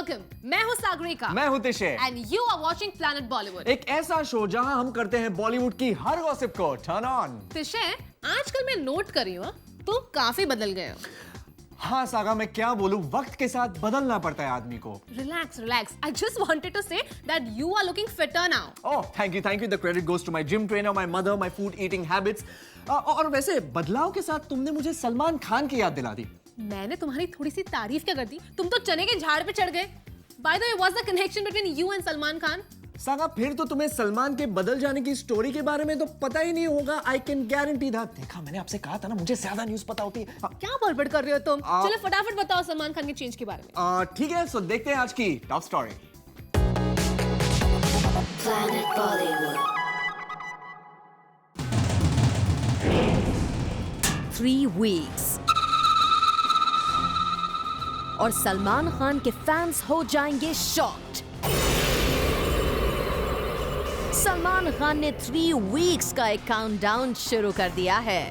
Welcome. मैं हूँ सागरिका। मैं हूँ Tishe. And you are watching planet Bollywood, एक ऐसा शो जहां हम करते हैं बॉलीवुड की हर गॉसिप को टर्न ऑन। तिशे, आजकल मैं नोट कर रही हूँ तुम काफी बदल गए हो। हाँ सागा, मैं क्या बोलूं, वक्त के साथ बदलना पड़ता है आदमी को। Relax, relax. I just wanted to say that you are looking fitter now. Oh, thank you, thank you. The credit goes to my gym trainer, my mother, my food eating habits. और वैसे बदलाव के साथ तुमने मुझे सलमान खान की याद दिला दी। मैंने तुम्हारी थोड़ी सी तारीफ क्या कर दी? तुम तो चने के झाड़ पे चढ़ गए। By the way, what's the connection between you and Salman Khan? Saga, फिर तो तुम्हें सलमान के बदल जाने की स्टोरी के बारे में तो पता ही नहीं होगा। I can guarantee that. देखा, मैंने आपसे कहा था ना, मुझे ज्यादा न्यूज़ पता होती है। क्या बड़बड़ कर रहे हो तुम? चलो फटाफट बताओ सलमान खान के चेंज के बारे में। ठीक है, सो देखते हैं आज की top story. Planet Bollywood. 3 weeks और सलमान खान के फैंस हो जाएंगे शॉक्ड। सलमान खान ने 3 वीक्स का एक काउंटडाउन शुरू कर दिया है,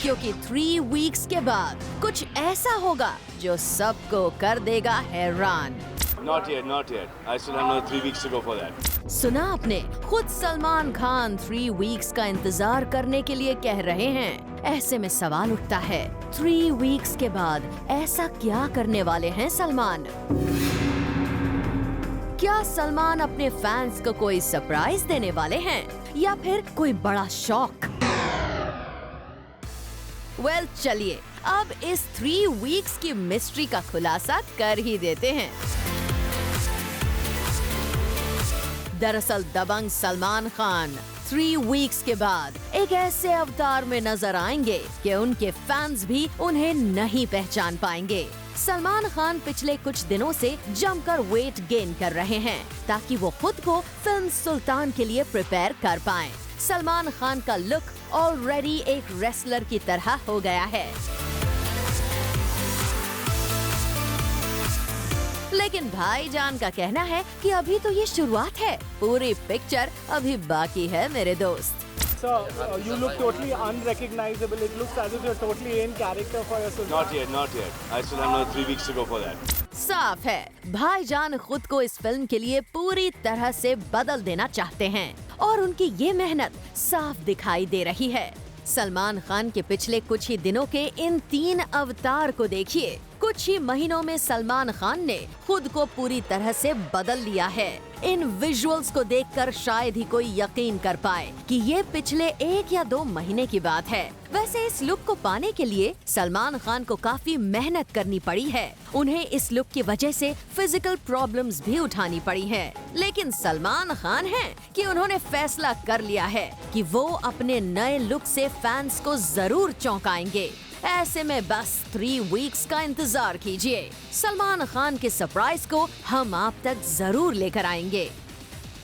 क्योंकि 3 वीक्स के बाद कुछ ऐसा होगा जो सबको कर देगा हैरान। Not yet, not yet. I still have another 3 weeks to go for that. सुना आपने, खुद सलमान खान 3 वीक्स का इंतजार करने के लिए कह रहे हैं। ऐसे में सवाल उठता है, 3 वीक्स के बाद ऐसा क्या करने वाले हैं सलमान? क्या सलमान अपने फैंस को कोई सरप्राइज देने वाले हैं या फिर कोई बड़ा शॉक? वेल, चलिए अब इस 3 वीक्स की मिस्ट्री का खुलासा कर ही देते हैं। दरअसल दबंग सलमान खान 3 वीक्स के बाद एक ऐसे अवतार में नजर आएंगे कि उनके फैंस भी उन्हें नहीं पहचान पाएंगे। सलमान खान पिछले कुछ दिनों से जमकर वेट गेन कर रहे हैं ताकि वो खुद को फिल्म सुल्तान के लिए प्रिपेयर कर पाएं। सलमान खान का लुक ऑलरेडी एक रेसलर की तरह हो गया है, लेकिन भाईजान का कहना है कि अभी तो ये शुरुआत है, पूरी पिक्चर अभी बाकी है मेरे दोस्त। So, you look totally unrecognizable. It looks as if you're totally in character for your Sultan. Not yet, not yet. I still have another 3 weeks to go for that. साफ है, भाईजान खुद को इस फिल्म के लिए पूरी तरह से बदल देना चाहते हैं और उनकी ये मेहनत साफ दिखाई दे रही है। सलमान खान के पिछले कुछ ही दिनों के इन 3 अवतार को देखिए। कुछ ही महीनों में सलमान खान ने खुद को पूरी तरह से बदल लिया है। इन विजुअल्स को देखकर शायद ही कोई यकीन कर पाए कि ये पिछले 1 या 2 महीने की बात है। वैसे इस लुक को पाने के लिए सलमान खान को काफी मेहनत करनी पड़ी है। उन्हें इस लुक की वजह से फिजिकल प्रॉब्लम्स भी उठानी पड़ी हैं। लेकिन सलमान खान हैं कि उन्होंने फैसला कर लिया है कि वो अपने नए लुक से फैंस को जरूर चौंकाएंगे। ऐसे में बस 3 वीक्स का इंतजार कीजिए। सलमान खान के सरप्राइज को हम आप तक जरूर लेकर आएंगे।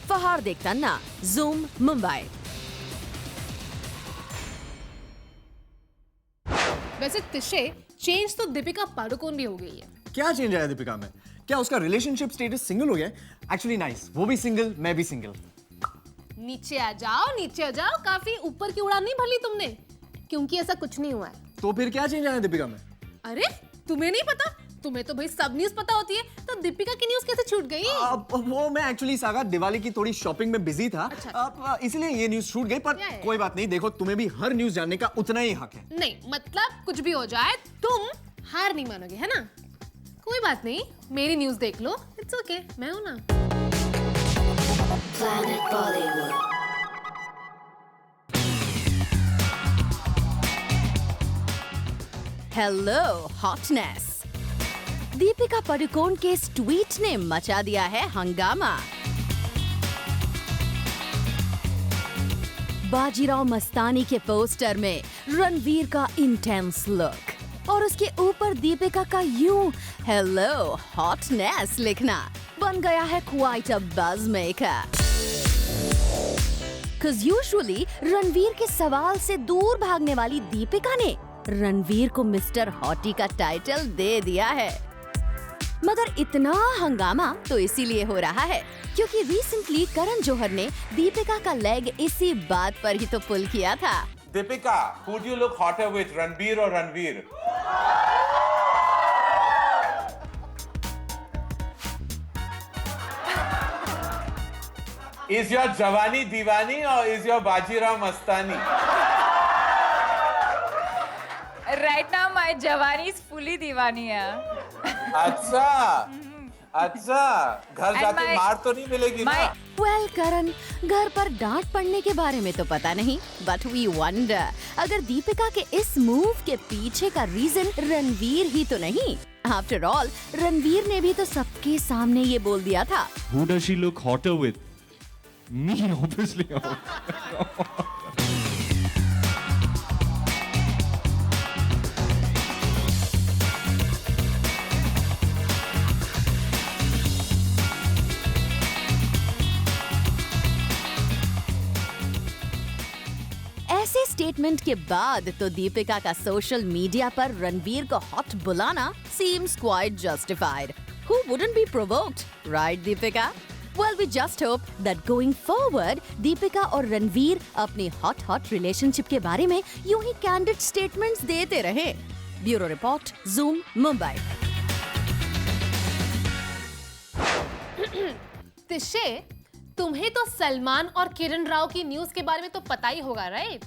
फहार देखतन्ना, ज़ूम, मुंबई। वैसे तिशे, चेंज तो दीपिका पादुकोण भी हो गई है। क्या चेंज आया दीपिका में? क्या उसका रिलेशनशिप स्टेटस सिंगल हो गया? एक्चुअली नाइस, वो भी सिंगल, मैं भी सिंगल। नीचे आ जाओ, नीचे आ जाओ। काफी ऊपर की उड़ान नहीं भर ली तुमने, क्योंकि ऐसा कुछ नहीं हुआ है। तो फिर क्या चेंज आया दीपिका में? अरे तुम्हें नहीं पता? तुम्हें तो भाई सब न्यूज़ पता होती है, तो दीपिका की न्यूज़ कैसे छूट गई? वो मैं एक्चुअली सागा दिवाली की थोड़ी शॉपिंग में बिजी था। अच्छा। इसलिए ये न्यूज़ छूट गई, पर कोई बात नहीं। देखो, तुम्हें भी हर न्यूज़ जानने का उतना ही हक है। नहीं, मतलब कुछ भी हो जाए तुम हार नहीं मानोगे, है ना? कोई बात नहीं, मेरी न्यूज़ देख लो, इट्स ओके, मैं हूं ना। Planet Bollywood. Hello hotness. Deepika Padukone के इस ट्वीट ने मचा दिया है हंगामा। बाजीराव मस्तानी के पोस्टर में रणवीर का इंटेंस लुक और उसके ऊपर दीपिका का यूं हेलो हॉटनेस लिखना बन गया है quite a buzz maker. Cause usually Ranveer के सवाल से दूर भागने वाली दीपिका ने रणवीर को मिस्टर हॉटी का टाइटल दे दिया है। मगर इतना हंगामा तो इसीलिए हो रहा है क्योंकि रिसेंटली करण जौहर ने दीपिका का लेग इसी बात पर ही तो पुल किया था। Deepika, who do you look hotter with, Ranbir or Ranveer? Is your Jawani Diwani or is your Bajirao Mastani? Right now, my Jawani is fully Diwani. अच्छा घर जाके मार तो नहीं मिलेगी ना? वेल करण, घर पर डांट पड़ने के बारे में तो पता नहीं, बट वी वंडर अगर दीपिका के इस मूव के पीछे का रीजन रणवीर ही तो नहीं। आफ्टर ऑल रणवीर ने भी तो सबके सामने ये बोल दिया था। Who does she look hotter with? Me, obviously. ऐसे स्टेटमेंट के बाद तो दीपिका का सोशल मीडिया पर रणवीर को हॉट बुलाना seems quite justified. Who wouldn't be provoked, right Deepika? Well, we just hope that going forward, Deepika और रणवीर अपनी हॉट रिलेशनशिप के बारे में यूं ही कैंडिड स्टेटमेंट्स देते रहे। Bureau report, Zoom, Mumbai. Tishe, तुम्हें तो सलमान और किरण राव की न्यूज के बारे में तो पता ही होगा, राइट?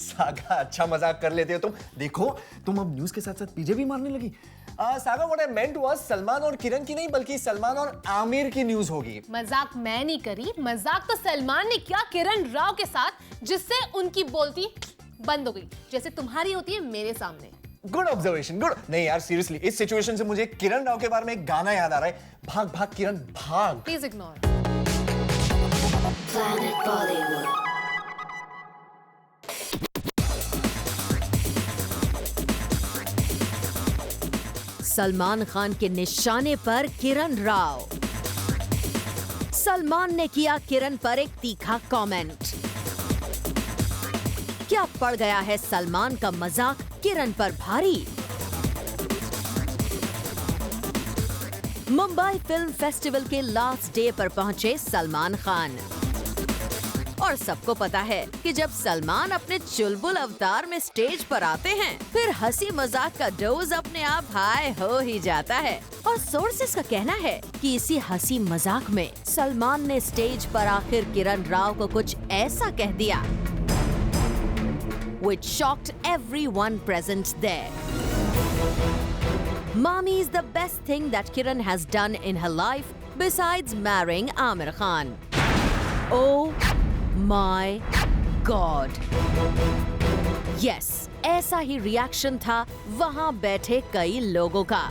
सागा अच्छा मजाक कर लेते हो तुम। देखो तुम अब न्यूज के साथ साथ पीजे भी मारने लगी। Saga what I meant was Salman और किरण की नहीं बल्कि सलमान और आमिर की न्यूज होगी। मजाक मैं नहीं करी, मजाक तो सलमान ने किया किरण राव के साथ, जिससे उनकी बोलती बंद हो गई, जैसे तुम्हारी होती है मेरे सामने। Good observation, good. नहीं यार सीरियसली इस सिचुएशन से मुझे किरण राव के बारे में एक गाना याद आ रहा है, भाग भाग किरण भाग। Please ignore. Planet Bollywood. Salman Khan के निशाने पर किरण राव। सलमान ने किया किरण पर एक तीखा कमेंट। क्या पड़ गया है सलमान का मजाक किरण पर भारी? मुंबई फिल्म फेस्टिवल के लास्ट डे पर पहुंचे सलमान खान। और सबको पता है कि जब सलमान अपने चुलबुल अवतार में स्टेज पर आते हैं, फिर हंसी मजाक का डोज अपने आप हाई हो ही जाता है। और सोर्सेस का कहना है कि इसी हंसी मजाक में सलमान ने स्टेज पर आखिर किरण राव को कुछ ऐसा कह दिया which shocked everyone present there. Mommy is the best thing that Kiran has done in her life besides marrying Aamir Khan. Oh my God. Yes, ऐसा ही रिएक्शन था वहां बैठे कई लोगों का।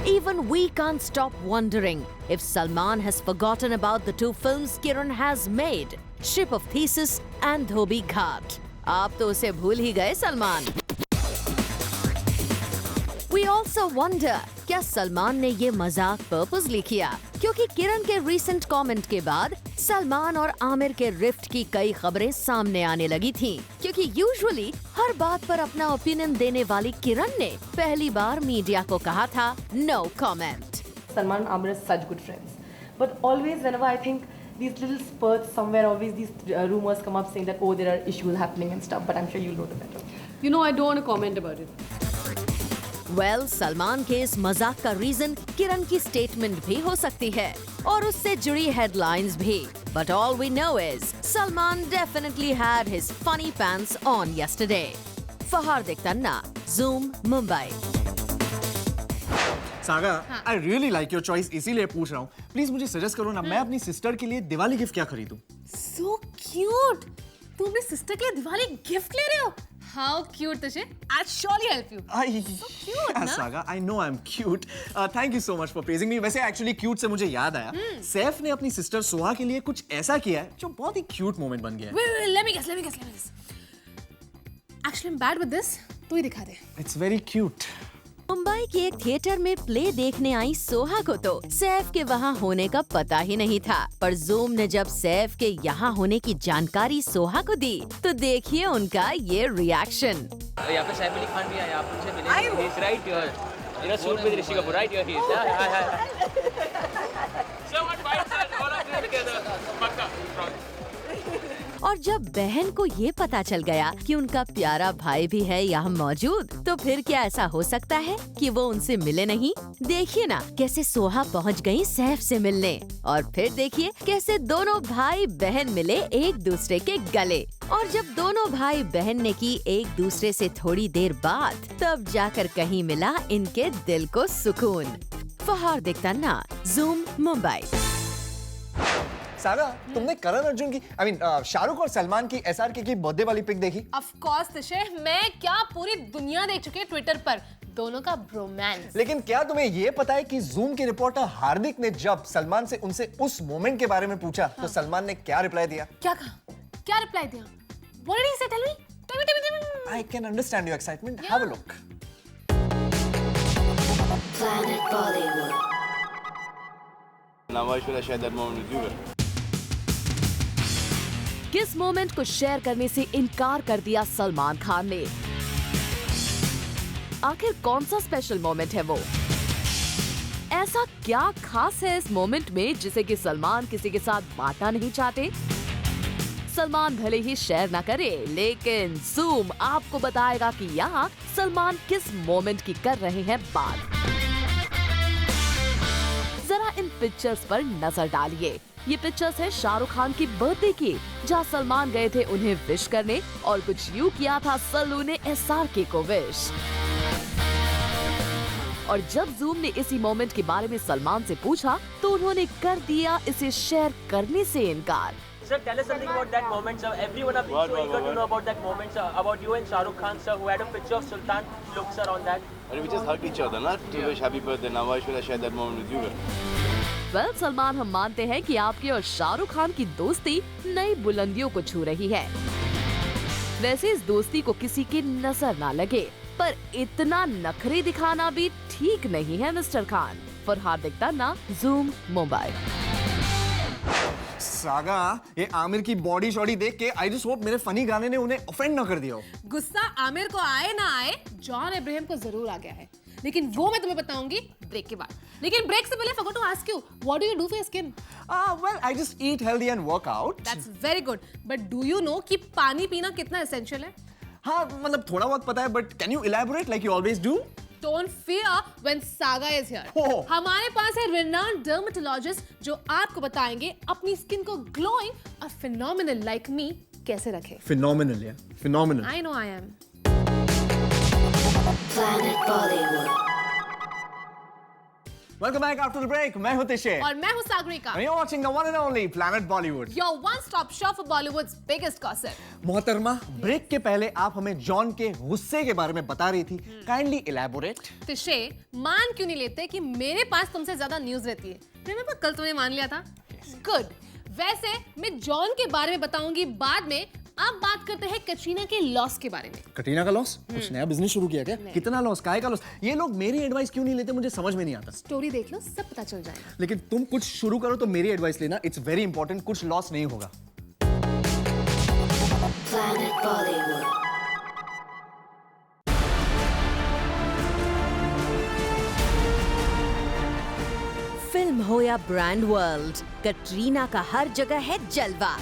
Even we can't stop wondering if Salman has forgotten about the two films Kiran has made, Ship of Theseus and Dhobi Ghat. आप तो उसे भूल ही गए सलमान। We also wonder, क्या सलमान ने ये मजाक पर्पसली किया? क्योंकि किरण के रीसेंट कमेंट के बाद सलमान और आमिर के रिफ्ट की कई खबरें सामने आने लगी थीं। क्योंकि यूजुअली हर बात पर अपना ओपिनियन देने वाली किरण ने पहली बार मीडिया को कहा था no comment. Salman and Amir are such good friends, but always whenever I think these little spurts somewhere, always these rumors come up saying that oh there are issues happening and stuff. But I'm sure you'll know better. You know I don't want to comment about it. Well, Salman के इस मजाक का reason किरण की statement भी हो सकती है और उससे जुड़ी हेडलाइंस भी। But all we know is Salman definitely had his funny pants on yesterday. Fahardik Tanna, Zoom, Mumbai. Saga, I really like your choice, इसीलिए पूछ रहा हूँ। प्लीज मुझे सजेस्ट करो ना, मैं अपनी सिस्टर के लिए दिवाली गिफ्ट क्या खरीदूं? So cute. तुम अपनी सिस्टर के लिए दिवाली गिफ्ट ले रहे हो? How cute, Tishe. I'll surely help you. So cute, ना? Saga, I know I'm cute. Thank you so much for praising me. वैसे actually cute से मुझे याद आया, सैफ ने अपनी सिस्टर सोहा के लिए कुछ ऐसा किया है जो बहुत ही क्यूट मोमेंट बन गया है। Wait, let me guess. Actually, I'm bad with this. तू ही दिखा दे। It's very cute. मुंबई के एक थिएटर में प्ले देखने आई सोहा को तो सैफ के वहाँ होने का पता ही नहीं था, पर जूम ने जब सैफ के यहाँ होने की जानकारी सोहा को दी तो देखिए उनका ये रिएक्शन। यहाँ पे सैफ अली खान भी आए, आप उनसे मिले? He's right here. In a suit with Rishi Kapoor, right here he is. Hi. So what fight, sir? All of you together. Pakka. और जब बहन को ये पता चल गया कि उनका प्यारा भाई भी है यहाँ मौजूद, तो फिर क्या ऐसा हो सकता है कि वो उनसे मिले नहीं? देखिए ना कैसे सोहा पहुँच गयी सैफ से मिलने, और फिर देखिए कैसे दोनों भाई बहन मिले एक दूसरे के गले। और जब दोनों भाई बहन ने की एक दूसरे से थोड़ी देर बाद, तब जाकर कहीं मिला इनके दिल को सुकून। फहार दिक्ताना, ज़ूम, मुंबई। सागा, तुमने करण अर्जुन की शाहरुख और सलमान की SRK की बर्थडे वाली पिक देखी? ऑफ कोर्स तिशे, मैं क्या पूरी दुनिया देख चुकी है ट्विटर पर दोनों का ब्रोमांस। लेकिन क्या तुम्हें ये पता है कि जूम के रिपोर्टर हार्दिक ने जब सलमान से उनसे उस मोमेंट के बारे में पूछा, तो सलमान ने क्या रिप्लाई दिया? क्या कहा? क्या रिप्लाई दिया? What did he say? Tell me. I can understand your excitement. Have a look. Planet Bollywood. Now why should I share that moment with you? किस मोमेंट को शेयर करने से इनकार कर दिया सलमान खान ने? आखिर कौन सा स्पेशल मोमेंट है वो? ऐसा क्या खास है इस मोमेंट में जिसे कि सलमान किसी के साथ बांटना नहीं चाहते? सलमान भले ही शेयर ना करे, लेकिन ज़ूम आपको बताएगा कि यहाँ सलमान किस मोमेंट की कर रहे हैं बात। जरा इन पिक्चर्स पर नजर डालिए। ये पिक्चर्स है शाहरुख खान की बर्थडे की, जहाँ सलमान गए थे उन्हें विश करने, और कुछ यूं किया था सल्लू ने SRK को विश। और जब ज़ूम ने इसी मोमेंट के बारे में सलमान से पूछा, तो उन्होंने कर दिया इसे शेयर करने से इनकार। Sir, tell us something about that moment, sir. Everyone have been so eager to know about that moment, sir. About you and Shahrukh Khan, sir, who had a picture of Sultan look, sir, on that. And we just hugged each other, not to wish happy birthday. Now why should I share that moment with you? Well, Salman, हम मानते हैं कि आपके और शाहरुख खान की दोस्ती नई बुलंदियों को छू रही है। वैसे इस दोस्ती को किसी की नजर ना लगे, पर इतना नखरे दिखाना भी ठीक नहीं है मिस्टर खान। फरहाद दिक्ताना, ज़ूम, मुंबई। सागा, ये आमिर की बॉडी शॉडी देख के आई जस्ट होप मेरे फनी गाने ने उन्हें ऑफेंड ना कर दिया हो। गुस्सा आमिर को आए ना आए, जॉन अब्राहम को जरूर आ गया है, लेकिन वो मैं तुम्हें बताऊंगी ब्रेक के बाद। लेकिन ब्रेक से पहले forgot to ask you, what do you do for your skin? Well, I just eat healthy and work out. That's very good. But do you know कि पानी पीना कितना essential है? हाँ, मतलब थोड़ा बहुत पता है, but can you elaborate like you always do? Don't fear when Saga is here. हमारे पास है renowned dermatologist जो आपको बताएंगे अपनी स्किन को glowing और phenomenal like me कैसे रखें। Phenomenal, yeah. Phenomenal. I know I am. Planet Bollywood. Welcome back after the break. मैं हूँ तिशे और मैं हूँ Sagarika. And you're watching the one and only Planet Bollywood. Your one-stop shop for Bollywood's biggest gossip. मोहतरमा, break के पहले आप हमें जॉन के गुस्से के बारे में बता रही थी। Kindly elaborate. तिशे, मान क्यों नहीं लेते कि मेरे पास तुमसे ज्यादा न्यूज रहती है? रिमेंबर कल तुमने मान लिया था? Good. वैसे मैं जॉन के बारे में बताऊंगी बाद में। अब बात करते हैं कटरीना के लॉस के बारे में। कटरीना का लॉस? कुछ नया बिजनेस शुरू किया क्या? कितना लॉस? काय का लॉस? ये लोग मेरी एडवाइस क्यों नहीं लेते, मुझे समझ में नहीं आता। स्टोरी देख लो, सब पता चल जाएगा। लेकिन तुम कुछ शुरू करो तो मेरी एडवाइस लेना, इट्स वेरी इंपॉर्टेंट। कुछ लॉस नहीं होगा। Planet Bollywood. फिल्म हो या ब्रांड वर्ल्ड, कटरीना का हर जगह है जलवा।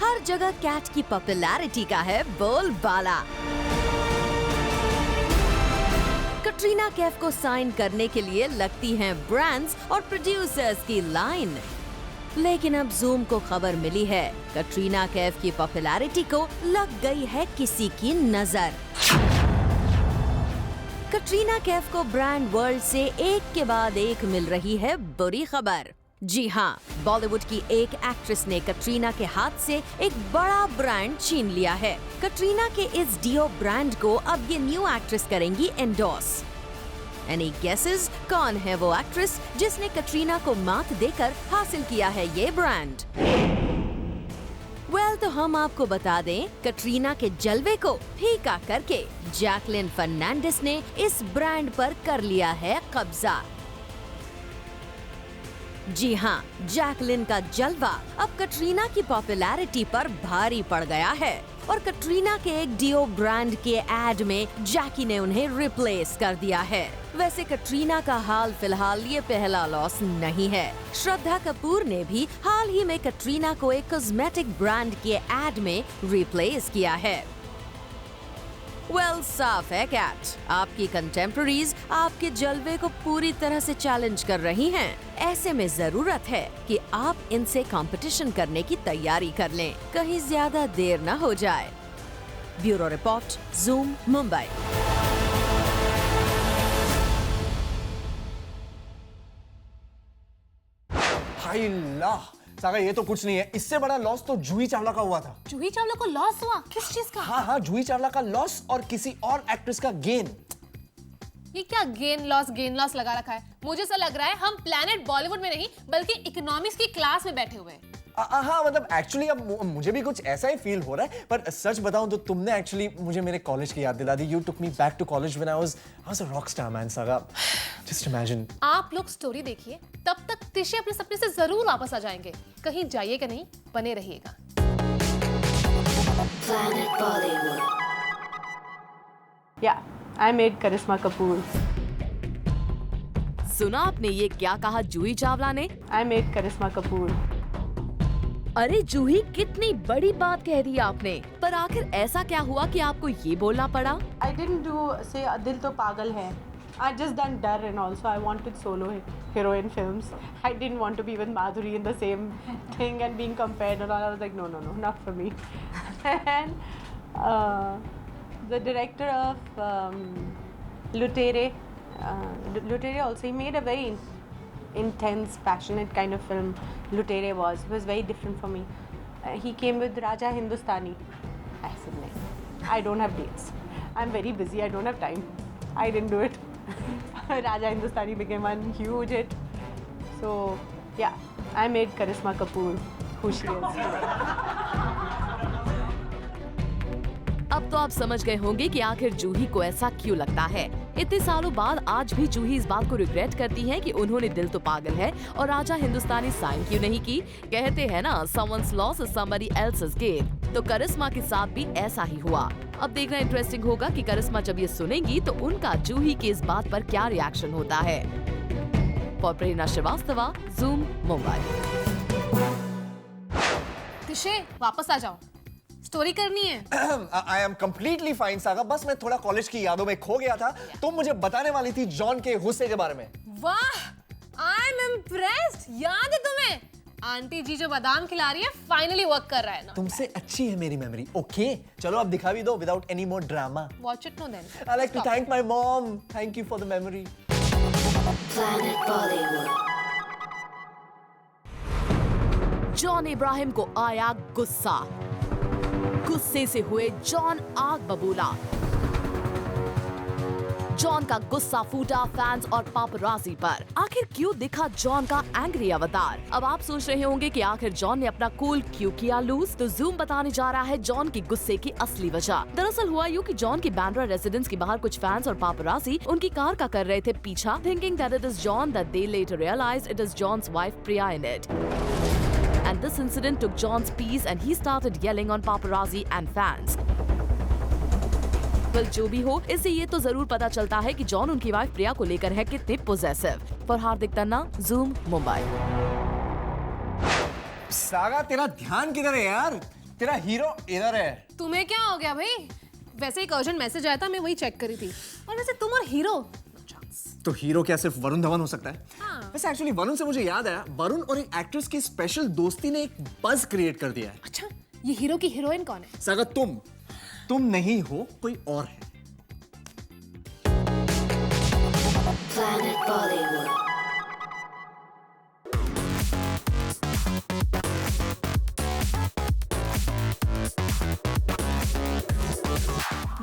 हर जगह कैट की पॉपुलैरिटी का है बोलबाला। कटरीना कैफ को साइन करने के लिए लगती हैं ब्रांड्स और प्रोड्यूसर्स की लाइन। लेकिन अब ज़ूम को खबर मिली है, कटरीना कैफ की पॉपुलैरिटी को लग गई है किसी की नजर। कटरीना कैफ को ब्रांड वर्ल्ड से एक के बाद एक मिल रही है बुरी खबर। जी हाँ, बॉलीवुड की एक एक्ट्रेस ने कटरीना के हाथ से एक बड़ा ब्रांड छीन लिया है। कटरीना के इस डियो ब्रांड को अब ये न्यू एक्ट्रेस करेंगी एंडोर्स। एनी गेसेस कौन है वो एक्ट्रेस जिसने कटरीना को मात देकर हासिल किया है ये ब्रांड? तो हम आपको बता दें, कटरीना के जलवे को फीका करके जैकलिन फर्नांडिस ने इस ब्रांड पर कर लिया है कब्जा। जी हाँ, जैकलिन का जलवा अब कटरीना की पॉपुलैरिटी पर भारी पड़ गया है और कटरीना के एक डियो ब्रांड के एड में जैकी ने उन्हें रिप्लेस कर दिया है। वैसे कटरीना का हाल फिलहाल ये पहला लॉस नहीं है। श्रद्धा कपूर ने भी हाल ही में कटरीना को एक कॉस्मेटिक ब्रांड के एड में रिप्लेस किया है। साफ है कैट, आपकी कंटेम्पररीज आपके जलवे को पूरी तरह से चैलेंज कर रही हैं। ऐसे में जरूरत है कि आप इनसे कंपटीशन करने की तैयारी कर लें, कहीं ज्यादा देर न हो जाए। Bureau report, zoom, Mumbai. हाय अल्लाह, सागा ये तो कुछ नहीं है, इससे बड़ा लॉस तो जूही चावला का हुआ था। जूही चावला को लॉस हुआ? किस चीज का? हाँ, जूही चावला का लॉस और किसी और एक्ट्रेस का गेन। ये क्या गेन लॉस लगा रखा है? मुझे ऐसा लग रहा है हम प्लैनेट बॉलीवुड में नहीं बल्कि इकोनॉमिक्स की क्लास में बैठे हुए हैं। हाँ, मतलब एक्चुअली अब मुझे भी कुछ ऐसा ही फील हो रहा है, पर सच बताऊं तो तुमने एक्चुअली मुझे मेरे कॉलेज की याद दिला दी। You took me back to college when I was a rock star, man, saga. Just imagine। आप लोग स्टोरी देखिए, तब तक तिशे अपने सपने से जरूर वापस आ जाएंगे। कहीं जाइएगा नहीं, बने रहिएगा। Planet Bollywood. Yeah, I made Karisma Kapoor. सुना आपने ये क्या कहा जूही चावला ने? I made Karisma Kapoor. अरे जूही, कितनी बड़ी बात कह दी आपने, पर आखिर ऐसा क्या हुआ कि आपको ये बोलना पड़ा? I didn't do say दिल तो पागल है. I just done Dar and also I wanted solo heroine films. I didn't want to be with Madhuri in the same thing and being compared and all. I was like, no, not for me. And the director of Lutere also, he made a very intense, passionate kind of film. Lutere was very different for me. He came with Raja Hindustani. I said, no, I don't have dates. I'm very busy. I don't have time. I didn't do it. Raja Hindustani became a huge hit. So yeah, I made Karisma Kapoor who she is today. अब तो आप समझ गए होंगे कि आखिर जूही को ऐसा क्यों लगता है। इतने सालों बाद आज भी जूही इस बात को रिग्रेट करती है कि उन्होंने दिल तो पागल है और राजा हिंदुस्तानी साइन क्यों नहीं की। कहते हैं ना, someone's loss is somebody else's gain। तो करिश्मा के साथ भी ऐसा ही हुआ। अब देखना इंटरेस्टिंग होगा कि करिश्मा जब ये सुनेंगी तो उनका जूही की इस बात पर क्या रिएक्शन होता है। For Prerna Srivastava, zoom, Mumbai. तिशे, वापस आ जाओ, स्टोरी करनी है। I am completely fine, saga. बस मैं थोड़ा कॉलेज की यादों में खो गया था। तुम मुझे बताने वाली थी जॉन के गुस्से के बारे में। वाह, आई एम इम्प्रेस्ड। याद है तुम्हें? आंटी जी जो बादाम खिला रही है, फाइनली वर्क कर रहा है ना। तुमसे अच्छी है मेरी मेमोरी। ओके, चलो अब दिखा भी दो without any more drama. Watch it no then. I like to thank my mom. Thank you for the memory. Planet Bollywood. John Ibrahim को आया गुस्सा। गुस्से से हुए जॉन आग बबूला। जॉन का गुस्सा फूटा फैंस और पापराजी पर। आखिर क्यों दिखा जॉन का एंग्री अवतार? अब आप सोच रहे होंगे कि आखिर जॉन ने अपना कूल क्यों किया लूज, तो ज़ूम बताने जा रहा है जॉन की गुस्से की असली वजह। दरअसल हुआ यूं कि जॉन की बैंड्रा रेजिडेंस के बाहर कुछ फैंस और पापराजी उनकी कार का कर रहे थे पीछा, thinking that it is John, that they later realized it is John's wife Priya in it. And this incident took John's peace and he started yelling on paparazzi and fans. Well, जो भी हो, इससे ये तो जरूर पता चलता है कि जॉन उनकी वाइफ प्रिया को लेकर है कितने possessive. For Hardik Tanna, zoom, Mumbai. Saga, तेरा ध्यान किधर है यार? तेरा हीरो इधर है। तुम्हें क्या हो गया भाई? वैसे एक अर्जेंट मैसेज आया था, मैं वही चेक करी थी। और वैसे तुम और हीरो, तो हीरो क्या सिर्फ वरुण धवन हो सकता है? हाँ। वैसे एक्चुअली वरुण से मुझे याद आया, वरुण और एक एक्ट्रेस की स्पेशल दोस्ती ने एक बज क्रिएट कर दिया है। अच्छा, ये हीरो की हीरोइन कौन है? सागा, तुम नहीं हो, कोई और है। Planet Bollywood.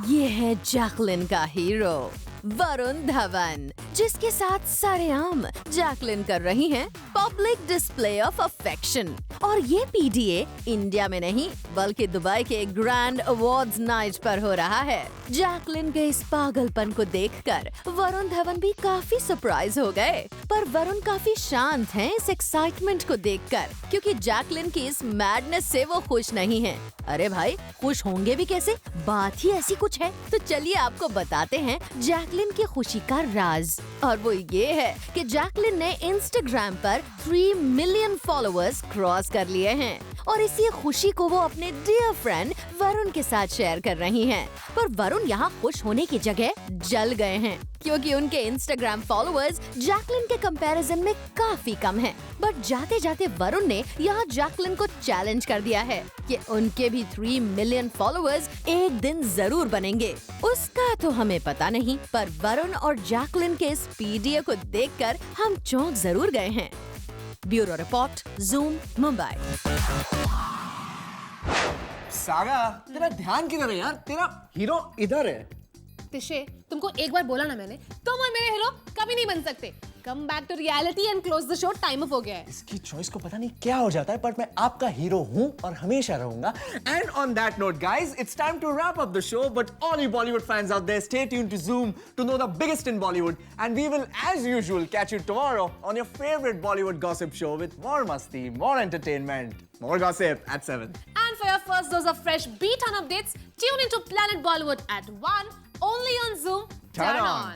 ये है जैकलिन का हीरो वरुण धवन, जिसके साथ सरेआम जैकलिन कर रही हैं पब्लिक डिस्प्ले ऑफ अफेक्शन। और ये पीडीए इंडिया में नहीं बल्कि दुबई के ग्रैंड अवार्ड्स नाइट पर हो रहा है। जैकलिन के इस पागलपन को देखकर वरुण धवन भी काफी सरप्राइज हो गए, पर वरुण काफी शांत हैं इस एक्साइटमेंट को देखकर, क्योंकि जैकलिन की इस मैडनेस से वो खुश नहीं हैं। अरे भाई, खुश होंगे भी कैसे? बात ही ऐसी कुछ है। तो चलिए आपको बताते हैं जैकलिन की खुशी का राज। और वो ये है कि जैकलिन ने इंस्टाग्राम पर 3 मिलियन फॉलोअर्स क्रॉस कर लिए हैं और इसी खुशी को वो अपने डियर फ्रेंड वरुण के साथ शेयर कर रही हैं। पर वरुण यहाँ खुश होने की जगह जल गए हैं क्योंकि उनके इंस्टाग्राम फॉलोअर्स जैकलिन के कंपैरिजन में काफी कम हैं। बट जाते जाते वरुण ने यहाँ जैकलिन को चैलेंज कर दिया है कि उनके भी 3 मिलियन फॉलोअर्स एक दिन जरूर बनेंगे। उसका तो हमें पता नहीं, पर वरुण और जैकलिन के इस वीडियो को देखकर हम चौंक जरूर गए हैं। Bureau report, zoom, Mumbai. Saga, तेरा ध्यान किधर है यार? तेरा हीरो इधर है। तिशे, तुमको एक बार बोला ना मैंने, तुम और मेरे हीरो कभी नहीं बन सकते। Come back to reality and close the show, time up हो गया है। इसकी चॉइस को पता नहीं क्या हो जाता है, पर मैं आपका हीरो हूँ और हमेशा रहूंगा। And on that note, guys, it's time to wrap up the show. But all you Bollywood fans out there, stay tuned to Zoom to know the biggest in Bollywood. And we will, as usual, catch you tomorrow on your favorite Bollywood gossip show with more masti, more entertainment, more gossip at 7. And for your first dose of fresh beat-on updates, tune into Planet Bollywood at 1, only on Zoom. Turn on.